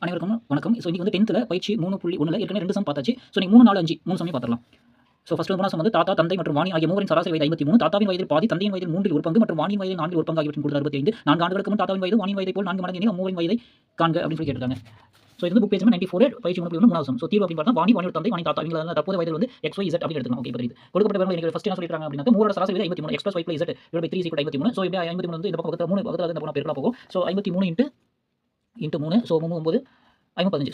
அனைவருக்கும் வணக்கம். ஸோ இன்னைக்கு வந்து 10th பயிற்சி 3.1 ஏற்கனவே 2 சம் பார்த்தாச்சு. ஸோ இன்னைக்கு 3, 4, 5 3 சம்மையும் பார்த்துடலாம். ஸோ ஃபர்ஸ்ட் வந்து சம் வந்து தாத்தா, தந்தை மற்றும் வாணி ஆகிய மூவரின் சராசரி வயது 53. தாத்தாவின் வயதில் பாதி, தந்தையின் வயதில் 3 ஒரு பங்கு மற்றும் வாணியின் வயதில் 4 ஒரு பங்கு ஆகியவற்றின் கூடுதல் 65. 4 ஆண்டுகளுக்கு முன் தாத்தாவின் வயது வாணியின் வயதை போல் 4 மடங்கு எனில் அம்மூவரின் வயதை காண்க அப்படின்னு சொல்லி கேட்டிருக்காங்க. ஸோ இது வந்து புக் பேஜ் நம்பர் 94 பயிற்சி 3.1 3வது சம். ஸோ தீர்வு அப்படின்னு பார்த்தா வாணியோட தந்தை, வாணி தாத்தா இவங்க தற்போது வயதில் வந்து x, y, z அப்படின்னு எடுத்துக்கலாம். ஓகே புரியுது. கொடுக்கப்பட்ட விவரங்கள் எனக்கு ஃபர்ஸ்ட் என்ன சொல்லிருக்காங்க அப்படின்னா மூவரோட சராசரி வயது 53 x + y + z / 3 = 53. ஸோ இப்படி 53 வந்து இந்த பக்கம் வகுத்தல் 3 வகுத்தல் இந்த பக்கம் பெருக்கலா போகும். So 53 into 3 so 3 9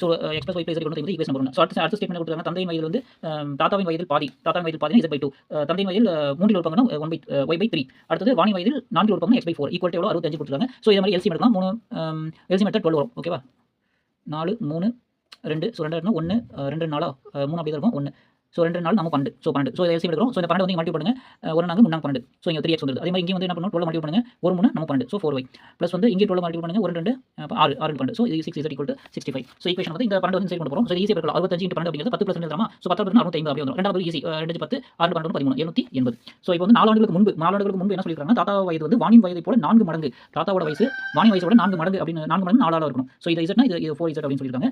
so x + y + z = equation number 1. So அடுத்த ஸ்டேட்மெண்ட் கொடுத்துருக்காங்க. தந்தையின் வயதில் வந்து தாத்தாவின் வயதில் பாதி, தாத்தாவின் வயதில் பாதி z/2, தந்தையின் வயதில் 3 ஒரு பங்குனா y/3, அடுத்தது வாணி வயதில் 4 ஒரு பங்கு x/4 ஈக்குவல் டு எவ்வளோ 65 கொடுத்துருக்காங்க. ஸோ இதே மாதிரி எல்சிஎம் எடுக்கலாம். 3 எல்சிஎம் எடுத்தால் 12 வரும். ஓகேவா? 4 3 2 ஸோ 2 1 2 4 3 அப்படி தான் இருக்கும் 1. ஸோ 2 4 நம்ம 12. ஸோ 12. ஸோ எல்சிஎம் எடுக்கிறோம். ஸோ இந்த 12 வந்து மல்டிபிள் பண்ணுங்க. 1 4 3 12. ஸோ இங்கே 3x வந்துருது. அதே மாதிரி இங்கே வந்து என்ன பண்ணணும் 12 மல்டிபிள் பண்ணுங்க. 1 3 நம்ம 12. ஸோ 4y ப்ளஸ் வந்து இங்கே 12 மல்டிபிள் பண்ணுங்க. 1 2 6 6 12. ஸோ இது 6 z = 65. ஸோ ஈக்குவேஷன் வந்து இந்த 12 வந்து சைடு கொண்டு போறோம். ஸோ ஈஸியாக பெருக்கலாம். 65 × 12 அப்படிங்கிறது 10 + 2 எழுதலாமா? ஸோ 10 + 2 65 அப்படியே வந்துரும். ரெண்டாவது ஈஸி 2 10 6 12 13 780. ஸோ இப்போ வந்து 4 ஆண்டுகளுக்கு முன்பு என்ன சொல்லிருக்காங்க? தாத்தா வயது வந்து வாணியின் வயதை போல 4 மடங்கு, தாத்தாவோட வயசு வாணி வயசோட 4 மடங்கு அப்படின்னு 4 மடங்கு 4 ஆளா இருக்கணும். ஸோ இது z னா இது 4z அப்படின்னு சொல்லிருக்காங்க.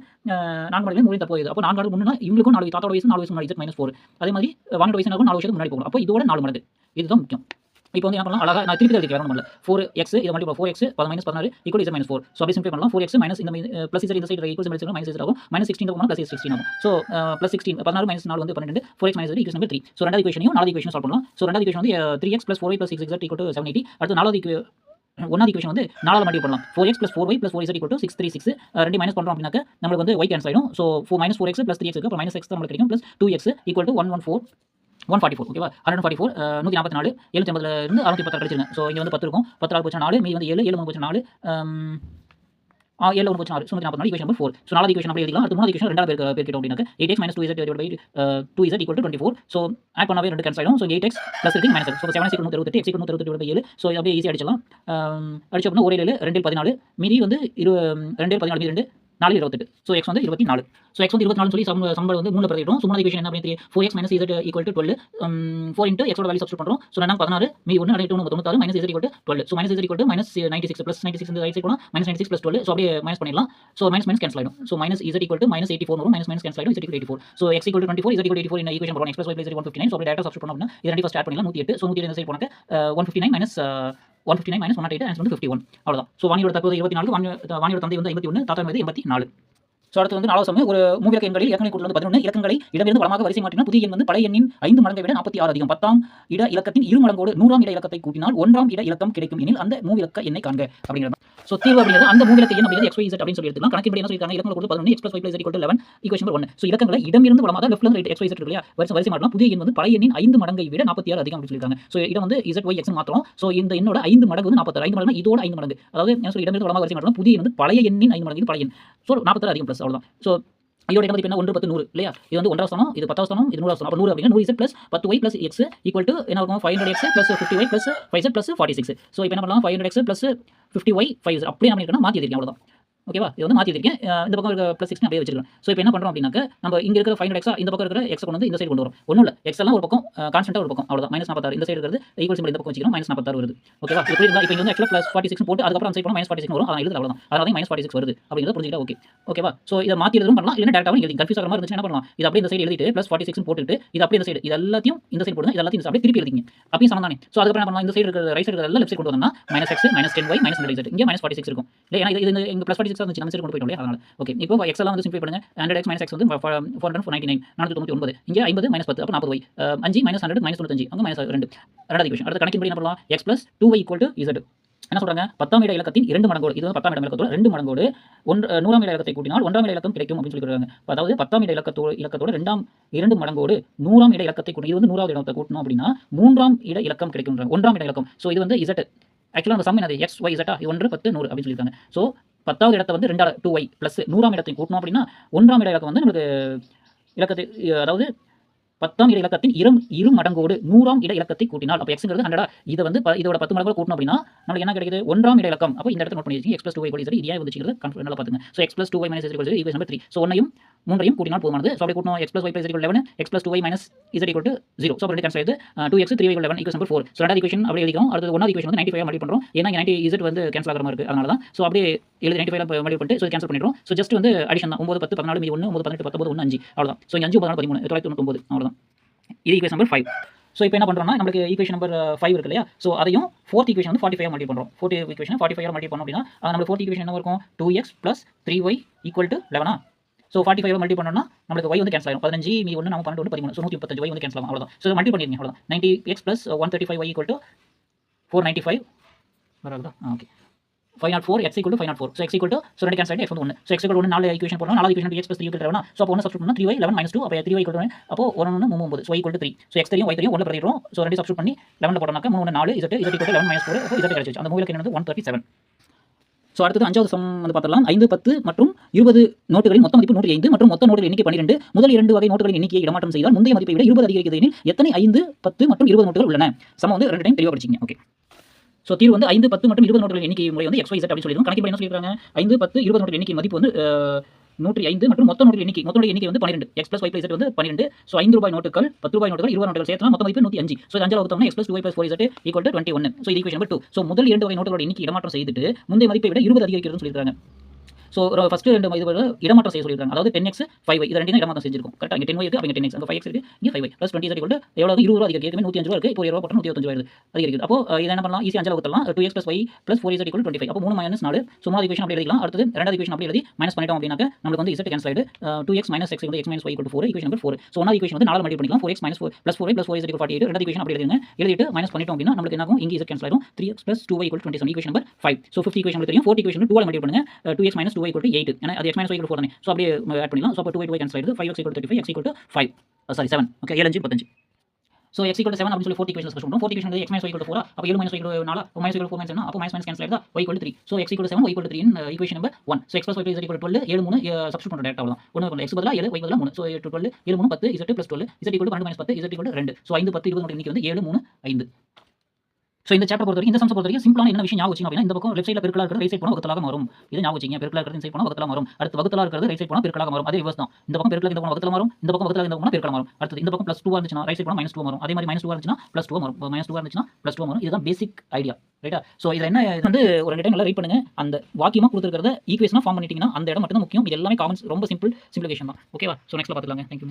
4 மடங்கு 3 தப்பு வருது. அப்போ 4 ஆண்டுக்கு முன்னா இவங்களுக்கும் 4 தாத்தாவோட வயசு 4 வயசு முன்னாடி z - 4. அதே மாதிரி வாணியோட வயசு 4 வருஷத்துக்கு முன்னாடி போகணும். அப்போ இதோட 4 மடங்கு. இதுதான் முக்கியம். இப்போ வந்து என்ன பண்ணலாம்? அழகா நான் திருப்பி எழுதிக்கிறேன். வேற ஒண்ணும் இல்ல. 4x இத மல்டிபிள் 4x - 16 = z - 4. ஸோ அப்படியே சிம்பிளை பண்ணலாம். 4x மைனஸ் இந்த பிளஸ் z இந்த side equal simple minus z ஆகும். -16 போனா +16 ஆகும். ஸோ +16 16 - 4 வந்து 12. 4x - z equation number 3. So ரெண்டாவது ஈக்குவேஷனையும் நாலாவது ஈக்குவேஷன் சால்வ் பண்ணலாம். ஸோ ரெண்டாவது ஈக்குவேஷன் வந்து 3x + 4y + 6z = 780. அடுத்து ஒன்னாவது ஈக்குவேஷன் வந்து 4ஆல மல்டிபிள் பண்ணலாம். 4x + 4y + 4z = 636. ரெண்டு மைனஸ் பண்றோம் அப்படினாக்க நமக்கு வந்து y கேன்சல் ஆயிடும். ஸோ -4x + 3x இருக்கு. அப்புறம் -x தான் நமக்கு கிடைக்கும். +2x = 144 ஓகேவா? 144 144 750ல இருந்து 616 கழிச்சிருங்க. ஸோ இங்க வந்து 10 இருக்கும். 10 4 போச்சுனா 4, மீதி வந்து 7 7 3 போச்சுனா 4 7 1 போச்சுனா 6 144 ஈக்குவேஷன் நம்பர் 4. ஸோ நாலாவது ஈக்குவேஷன் அப்படியே எழுதிக்கலாம். அடுத்து மூணாவது ஈக்குவேஷன் ரெண்டாவது பெருக்கிட்டோம் அப்படினாக்க 8x - 2z / 2z = 24. So add பண்ணாவே ரெண்டு கேன்சல் ஆயிடும். ஸோ 8x + இருக்கு -x. So 7 = 168 x = 168 7. ஸோ அப்படியே ஈஸியா அடிச்சிடலாம். அடிச்ச அப்படினா 1 7 2 14 மீதி வந்து 2 14 மீதி 2 4 28. ஸோ x வந்து 24. ஸோ x வந்து 24 சொல்லி சம்பளம் வந்து 3ல பிரதிட்டோம். ஸோ மூணாவது ஈக்குவேஷன் என்ன பண்ணி 4x - z = 12. 4 இன்டு x ஓட வேல்யூ சப்ஸ்டிட்யூட் பண்றோம். ஸோ 4 16 மீதி 1 8 96 -z = 12. ஸோ -z = -96 + 96 இந்த ரைட் சைடு போனா -96 + 12. ஸோ அப்படியே மைனஸ் பண்ணிடலாம். ஸோ மைனஸ் கேன்சல் ஆயிடும். ஸோ -z = -84 வரும். மைனஸ் கேன்சல் ஆயிடும். z = 84. ஸோ x = 24 z = 84 இந்த ஈக்குவேஷன் போறோம். x + y + z 159. ஸோ அப்படியே டைரக்டா சப்ஸ்டிட்யூட் பண்ணோம் அப்படினா இது ரெண்டையும் ஃபர்ஸ்ட் ஆட் பண்ணிடலாம். 108. ஸோ 108 இந்த சைடு போனாக்க 159 108 108 ஆன்சர் வந்து 51. அவ்வளவுதான். ஸோ வாணியோட தற்போது 24, வாணியோட தந்தை வந்து 51, தாத்தா வந்து 84. ஸோ அடுத்து வந்து 4வது சம். ஒரு மூவிலக்க எண்களில் இலக்கண கூட்டல் வந்து 11. இலக்கங்களை இடமிருந்து வலமாக வரிசை மாற்றினால் புதிய எண் வந்து பழைய எண்ணின் 5 மடங்கை விட 46 அதிகம். 10ஆம் இட இலக்கத்தின் இரு மடங்கோடு 100ஆம் இட இலக்கத்தை கூட்டினால் 1ஆம் இட இலக்கம் கிடைக்கும் எனில் அந்த மூவிலக்க எண்ணை காண்க அப்படிங்கிறது. ஸோ தீர்வு அப்படிங்கிறது அந்த மூவிலக்க எண் அப்படிங்கிறது x, y, z அப்படின்னு சொல்லி எடுத்துக்கலாம். கணக்கின்படி என்ன சொல்லிருக்காங்க? இலக்கண கூட்டல் 11 x + y + z = 11 equation number 1. So இலக்கங்களை இடமிருந்து வலமாக லெஃப்ட்ல இருந்து ரைட் x, y, z இருக்கு இல்லையா? வரிசை மாற்றலாம். புதிய எண் வந்து பழைய எண்ணின் 5 மடங்கை விட 46 அதிகம் அப்படின்னு சொல்லிருக்காங்க. ஸோ இடம் வந்து z, y, x மாற்றோம். ஸோ இந்த எண்ணோட 5 மடங்கு வந்து 46. 5 மடங்கு இதோட 5 மடங்கு. அதாவது என்ன சொல்லி இடமிருந்து வலமாக வரிசை மாற்றலாம். புதிய எண் வந்து பழைய எண்ணின் 5 மடங்கு. இது பழைய எண். ஸோ 46 அதிகம் பிளஸ் அவ்வளவுதான். ஸோ இதோட மதிப்பு என்ன 1 10 100 இல்லையா? இது வந்து 1வது ஸ்தானம், இது 10வது ஸ்தானம், இது 100வது ஸ்தானம். அப்ப 100 அப்படினா 100z + 10y + x = என்ன இருக்கும்? 500x + 50y + 5z + 46. ஸோ இப்போ என்ன பண்ணலாம்? 500x + 50y 5z அப்படியே நம்ம இருக்கணும் மாத்தி எழுதிருக்கேன். அவ்வளவுதான். ஓகேவா? இது வந்து மாத்தி எழுதிருக்கேன். இந்த பக்கம் இருக்க +6 அப்படியே வச்சிருக்கேன். ஸோ இப்போ என்ன பண்றோம் அப்படினாக்க நம்ம இங்க இருக்கிற 500x இந்த பக்கம் இருக்கிற x கொண்டு வந்து இந்த சைடு கொண்டு வரோம். ஒண்ணும் இல்ல. x எல்லாம் ஒரு பக்கம் கான்ஸ்டன்ட்டா ஒரு பக்கம். அவ்வளவுதான். -46 இந்த சைடு இருக்கிறது ஈக்குவல் சிம்பல் இந்த பக்கம் வச்சிக்கிறோம். -46 வருது. ஓகேவா? இப்போ புரியுதா? இப்போ இங்க வந்து ஆக்சுவலா +46 போட்டு அதுக்கு அப்புறம் அந்த சைடு போனா -46 வரும். அதான் எழுதுறது அவ்வளவுதான். அதனால தான் -46 வருது அப்படிங்கறத புரிஞ்சுக்கிட்டா ஓகே. ஓகேவா? ஸோ இத மாத்தி எழுதவும் பண்ணலாம். இல்ல டைரக்டாவும் எழுதி கன்ஃபியூஸ் ஆகற மாதிரி இருந்துச்சுனா என்ன பண்ணலாம்? இது அப்படியே இந்த சைடு எழுதிட்டு +46 போட்டுட்டு இது அப்படியே இந்த சைடு இது எல்லாத்தையும் இந்த சைடு போடுங்க. இது எல்லாத்தையும் அப்படியே திருப்பி எழுதிங்க. அப்பயும் சமம் தானே. ஸோ அதுக்கு அப்புறம் என்ன பண்ணலாம்? இந்த சைடு இருக்கிற ரைட் சைடு இருக்கிற எல்லாம் லெஃப்ட் சைடு கொண்டு வந்தோம்னா -x -10y -100z இங்க -46 இருக்கும். இல்ல ஏன்னா இது இங்க +46 இருந்துச்சு நம்ம சைடு கொண்டு போய்ட்டோம் இல்லையா? அதனால ஓகே. இப்போ x எல்லாம் வந்து சிம்பிளை பண்ணுங்க. 100x - x வந்து 499 499. இங்க 50 -10 அப்ப 40y. 5 -100 -95 அங்க -2. ரெண்டாவது ஈக்குவேஷன். அடுத்து கணக்கின்படி என்ன பண்ணலாம்? x + 2y = z. என்ன சொல்றாங்க? 10ஆம் இட இலக்கத்தின் 2 மடங்கோடு, இது வந்து 10ஆம் இட இலக்கத்தோட 2 மடங்கோடு 100ஆம் இட இலக்கத்தை கூட்டினால் 1ஆம் இட இலக்கம் கிடைக்கும் அப்படின்னு சொல்லிருக்காங்க. அதாவது 10ஆம் இட இலக்கத்தோட 2 மடங்கோடு 100ஆம் இட இலக்கத்தை கூட்டணும். இது வந்து 100வது இடத்தை கூட்டணும் அப்படின்னா 3ஆம் இட இலக்கம் கிடைக்கும்ன்றாங்க. 1ஆம் இட இலக்கம். ஸோ இது வந்து z. ஆக்சுவலா நம்ம சம் என்னது? x, y, z 1 10 100 அப்படின்னு சொல்லிருக்காங்க. ஸோ 10வது இடத்தை வந்து 2y + 100ஆம் இடத்தை கூட்டணும் அப்படின்னா 1ஆம் இட இலக்கம் வந்து நமக்கு இலக்கத்தை அதாவது 10ஆம் இட இலக்கத்தின் இரு மடங்கோடு 100ஆம் இட இலக்கத்தை கூட்டினால் அப்ப xங்கிறது 100 இது வந்து இதோட 10 மடங்கோட கூட்டணும் அப்படின்னா நமக்கு என்ன கிடைக்குது? 1ஆம் இட இலக்கம். அப்ப இந்த இடத்தை நோட் பண்ணி வச்சிருக்கீங்க. x + 2y = z இது ஏன் வந்துச்சுங்கிறது நல்லா பாத்துங்க. So x + 2y - z = equation number 3. So 1ஐயும் மூன்றையும் கூட்டினால் போதுமானது. ஸோ அப்படியே கூட்டணும் x plus y plus z equal 11 x plus 2y minus z equal to 0. So அப்போ ரெண்டு கேன்சல் ஆயிடுது 2x 3y equal 11 equals number 4. So ரெண்டாவது ஈக்குவேஷன் அப்படியே எழுதிக்கிறோம். அடுத்து ஒன்றாவது ஈக்குவேஷன் வந்து 95 மல்டிப்ளை பண்ணுறோம். ஏன்னா இங்கே 90 z வந்து கேன்சல் ஆகிற மாதிரி இருக்குது, அதனால தான். ஸோ அப்படியே எழுதி 95 மல்டிப்ளை பண்ணிட்டு ஸோ கேன்சல் பண்ணிடுறோம். ஸோ ஜஸ்ட் வந்து அடிஷன் தான். 9 10 14 மீதி 1 9 18 19 1 5 அவ்வளோதான். ஸோ இங்கே 5 9 13 999 அவ்வளோதான். இது ஈக்குவேஷன் நம்பர் 5. ஸோ இப்போ என்ன பண்ணுறோம்னா நம்மளுக்கு ஈக்குவேஷன் நம்பர் 5 இருக்கு இல்லையா, ஸோ அதையும் ஃபோர்த் ஈக்குவேஷன் வந்து 45 மல்டிப்ளை பண்ணுறோம். ஃபோர்த் ஈக்குவேஷன் 45 மல்டிப்ளை பண்ணோம் அப்படின்னா நம்மளுக்கு ஃபோர்த் ஈக்குவேஷன் என்ன இருக்கும், 2x plus 3y equal to 11. So 45 multiply பண்ணோம்னா நம்மளுக்கு y வந்து கேன்சல் ஆகும். 15 மீதி 1 நம்ம 12 13 ஸோ 135 y வந்து கேன்சல் ஆகும், அவ்வளோதான். ஸோ மல்டிப்ளை பண்ணிருங்க, அவ்வளோதான். 90x plus 135y equal to 495 வராதா? Okay 504 x equal to 504. So x equal to so ரெண்டு கேன்சல் ஆகிட்டு x வந்து 1. So x equal to 1 4 equation போடணும். 4 equation x plus 3 equal to 11. So அப்போ 1 சப்ஸ்டிட் பண்ணால் 3y 11 minus 2 அப்போ 3y equal to 1 அப்போ 1 1 39 so equal to 3. So x தெரியும் y தெரியும் 1 பிரதிடுறோம். ஸோ ரெண்டு சப்ஸ்டிட் பண்ணி 11 போட்டோம்னாக்க 3 4 z equal to 11 minus 4 அப்போ z கிடைச்சிச்சு. அந்த மூலைக்கு என்னது 137. ஸோ அடுத்தது அஞ்சாவது சம் வந்து பார்த்துடலாம். 5 10 மற்றும் 20 நோட்டுகளின் மொத்த மதிப்பு 105 மற்றும் மொத்த நோட்டுகள் எண்ணிக்கை 12. முதல் 2 வகை நோட்டுகளின் எண்ணிக்கையை இடமாற்றம் செய்தால் முந்தைய மதிப்பை விட 20 அதிகரிக்கிறது எனில் எத்தனை 5 10 மற்றும் 20 நோட்டுகள் உள்ளன? சமம் வந்து 2 டைம் தெளிவாக படிச்சிங்க. ஓகே, ஸோ தீர்வு வந்து 5 10 மற்றும் 20 நோட்டுகள் எண்ணிக்கை முறை வந்து XYZ அப்படின்னு சொல்லியிருக்கோம். கணக்கில் என்ன சொல்லியிருக்காங்க, 5 10 20 நோட்டுகள் எண்ணிக்கை மதிப்பு வந்து 105 மற்றும் மொத்த நோட்டுகள் எண்ணிக்கை வந்து 12. x plus y plus z வந்து 12. ஸோ 5 ரூபாய் நோட்டுகள் 10 ரூபாய் நோட்டுகள் 20 நோட்டுகள் சேர்த்தா மொத்த மதிப்பு 105. ஸோ இது 5 வகுத்தோம்னா x plus 2y plus 4z equal to 21. So இது ஈக்குவேஷன் நம்பர் 2. ஸோ முதல் 2 வகை நோட்டுகளோட எண்ணிக்கை இடமாற்றம் செய்துட்டு முந்தைய மதிப்பை விட 20 அதிகரிக்கிறதுன்னு சொல்லியிருக்காங்க. ஸோ ஃபர்ஸ்ட் 2 இது இடமாற்றம் செய்ய சொல்லியிருக்காங்க. அதாவது 10x 5y இது ரெண்டையும் இடமாற்றம் செஞ்சிருக்கும். கரெக்டாக இங்கே 10y இருக்குது, அங்கே 10x, அங்கே 5x இருக்குது, இங்கே 5y ப்ளஸ் 20 equal to எவ்வளோ 20 ரூபா அதிகரிக்கும். ஏற்கனவே 105 ரூபா இருக்குது, இப்போ 20 ரூபா போட்டால் 125 ரூபா அதிகரிக்குது. அப்போ இதை என்ன பண்ணலாம், ஈஸியாக 5 வகுத்தலாம். 2x plus y plus 4z equal to 25. அப்போ 3 minus 4. ஸோ மூணாவது ஈக்குவேஷன் அப்படி எழுதிக்கலாம். அடுத்தது ரெண்டாவது ஈக்குவேஷன் அப்படி எழுதி மைனஸ் பண்ணிட்டோம் அப்படின்னாக்க நம்மளுக்கு வந்து z கேன்சல் ஆகிடு. 2x minus x வந்து x minus y equal to 4 equation number 4. So ஒன்றாவது ஈக்குவேஷன் வந்து 4 மல்டிப்ளை பண்ணிக்கலாம். 4x minus 4 plus 4y plus 4z equal to 48. ரெண்டாவது ஈக்குவேஷன் அப்படி எழுதிங்க. எழுதிட்டு மைனஸ் பண்ணிட்டோம் அப்படின்னா நம்மளுக்கு என்ன ஆகும், இங்கே z கேன்சல் ஆகிடும். 3x plus 2y equal to 27 equation number 5. So 5th equation தெரியும். 4th ஈக்குவேஷன் 2 மல்டிப்ளை பண்ணுங்க. 2x minus 2y equal to 8. ஏன்னா அது x minus y equal to 4 தானே. ஸோ அப்படியே ஆட் பண்ணிடலாம். ஸோ அப்போ 2y கேன்சல் ஆகிடுது. 5x equal to 35 x equal to 5 sorry 7. Okay 7 5 15. So x equal to 7 அப்படின்னு சொல்லி 4th ஈக்குவேஷன் சொல்றோம். 4th equation x minus y equal to 4 அப்போ 7 minus y equal to 4 அப்போ minus y equal to 4 minus 7 அப்போ minus cancel ஆகிடுதா. y equal to 3. So x equal to 7 y equal to 3 in equation number 1. So x plus y plus z equal to 12 7 3 substitute பண்ணுறோம் டேரக்டாக அவ்வளோதான். 1 பண்ணல x பதிலாக 7 y பதிலாக 3. So 8 12 7 3 10 z plus 12 z equal to 12 minus 10 z equal to 2. So 5 10 20 note எண்ணிக்கை வந்து 7 3 5. So இந்த chapter பொறுத்தவரைக்கும் இந்த சம்ஸ் பொறுத்தவரைக்கும் சிம்பிளான என்ன விஷயம் ஞாபகம் வச்சிங்க அப்படின்னா இந்த பக்கம் லெஃப்ட் சைடில் பெருக்கலாக இருக்கிறது ரைட் சைட் போனால் வகுத்தலாக மாறும். இது ஞாபகம் வச்சிங்க. பெருக்கலாக இருக்கிறது சைட் போனால் வகுத்தலாக மாறும். அடுத்து வகுத்தலாக இருக்கிறது ரைட் சைட் போனால் பெருக்கலாக மாறும். அதே ரிவர்ஸ் தான். இந்த பக்கம் பெருக்கலாக இந்த பக்கம் வகுத்தலாக மாறும். இந்த பக்கம் வகுத்தலாக இந்த பக்கம் பெருக்கலாக மாறும். அடுத்து இந்த பக்கம் +2 இருந்துச்சுன்னா ரைட் சைட் போனால் -2 மாறும். அதே மாதிரி -2 இருந்துச்சுன்னா +2 மாறும். -2 இருந்துச்சுன்னா +2 மாறும். இதுதான் பேசிக் ஐடியா, ரைட்டா? ஸோ இதில் என்ன வந்து ஒரு 2 டைம் நல்லா ரைட் பண்ணுங்க. அந்த வாக்கியமாக கொடுத்துருக்கிறத ஈக்குவேஷனாக ஃபார்ம் பண்ணிட்டீங்கன்னா அந்த இடம் மட்டும் தான் முக்கியம். இது எல்லாமே காமன்ஸ், ரொம்ப சிம்பிள் சிம்பிளிஃபிகேஷன் தான். ஓகேவா? ஸோ நெக்ஸ்ட்ல பார்த்துக்கலாங்க. தேங்க்யூ.